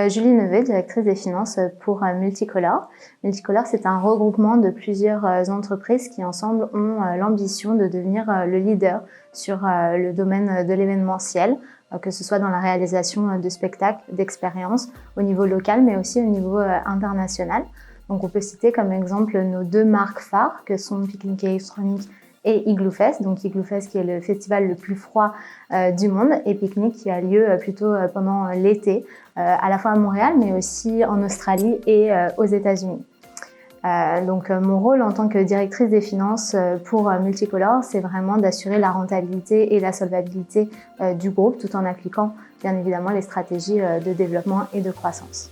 Julie Nevet, directrice des finances pour Multicolor. Multicolor, c'est un regroupement de plusieurs entreprises qui ensemble ont l'ambition de devenir le leader sur le domaine de l'événementiel, que ce soit dans la réalisation de spectacles, d'expériences au niveau local, mais aussi au niveau international. Donc on peut citer comme exemple nos deux marques phares, que sont Picnic Electronic et Igloo Fest. Donc Igloo Fest qui est le festival le plus froid du monde, et Picnic qui a lieu plutôt pendant l'été, à la fois à Montréal, mais aussi en Australie et aux États-Unis. Donc mon rôle en tant que directrice des finances pour Multicolor, c'est vraiment d'assurer la rentabilité et la solvabilité du groupe, tout en appliquant bien évidemment les stratégies de développement et de croissance.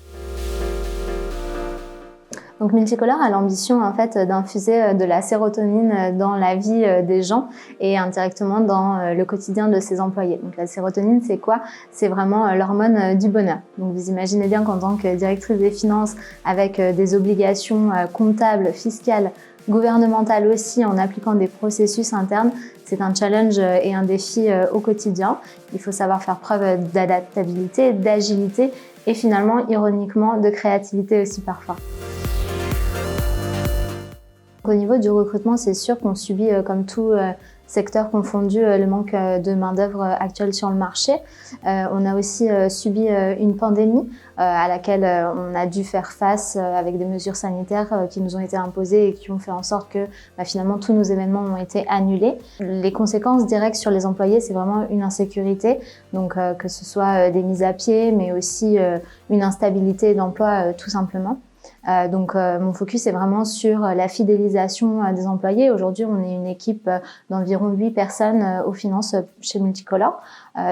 Donc Multicolor a l'ambition en fait d'infuser de la sérotonine dans la vie des gens et indirectement dans le quotidien de ses employés. Donc la sérotonine, c'est quoi? C'est vraiment l'hormone du bonheur. Donc vous imaginez bien qu'en tant que directrice des finances, avec des obligations comptables, fiscales, gouvernementales aussi, en appliquant des processus internes, c'est un challenge et un défi au quotidien. Il faut savoir faire preuve d'adaptabilité, d'agilité et finalement, ironiquement, de créativité aussi parfois. Au niveau du recrutement, c'est sûr qu'on subit, comme tout secteur confondu, le manque de main-d'œuvre actuel sur le marché. On a aussi subi une pandémie à laquelle on a dû faire face avec des mesures sanitaires qui nous ont été imposées et qui ont fait en sorte que finalement tous nos événements ont été annulés. Les conséquences directes sur les employés, c'est vraiment une insécurité, donc que ce soit des mises à pied, mais aussi une instabilité d'emploi tout simplement. Donc mon focus est vraiment sur la fidélisation des employés. Aujourd'hui, on est une équipe d'environ 8 personnes aux finances chez Multicolor.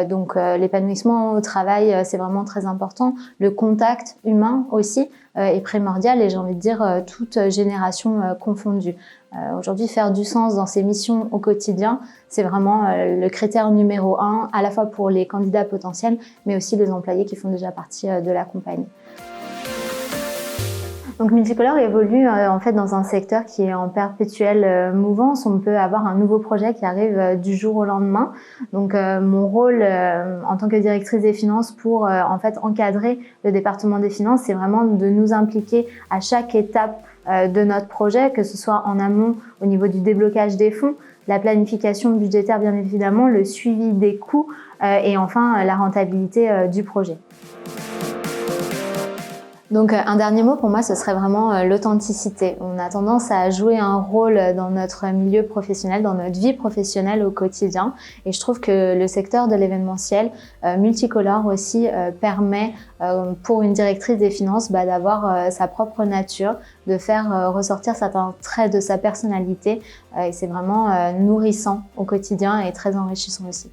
Donc l'épanouissement au travail, c'est vraiment très important. Le contact humain aussi est primordial, et j'ai envie de dire toute génération confondue. Aujourd'hui, faire du sens dans ses missions au quotidien, c'est vraiment le critère numéro 1, à la fois pour les candidats potentiels, mais aussi les employés qui font déjà partie de la compagnie. Donc Multicolor évolue en fait dans un secteur qui est en perpétuelle mouvance. On peut avoir un nouveau projet qui arrive du jour au lendemain. Donc mon rôle en tant que directrice des finances pour en fait encadrer le département des finances, c'est vraiment de nous impliquer à chaque étape de notre projet, que ce soit en amont au niveau du déblocage des fonds, la planification budgétaire bien évidemment, le suivi des coûts et enfin la rentabilité du projet. Donc un dernier mot pour moi, ce serait vraiment l'authenticité. On a tendance à jouer un rôle dans notre milieu professionnel, dans notre vie professionnelle au quotidien, et je trouve que le secteur de l'événementiel, Multicolor aussi, permet pour une directrice des finances d'avoir sa propre nature, de faire ressortir certains traits de sa personnalité, et c'est vraiment nourrissant au quotidien et très enrichissant aussi.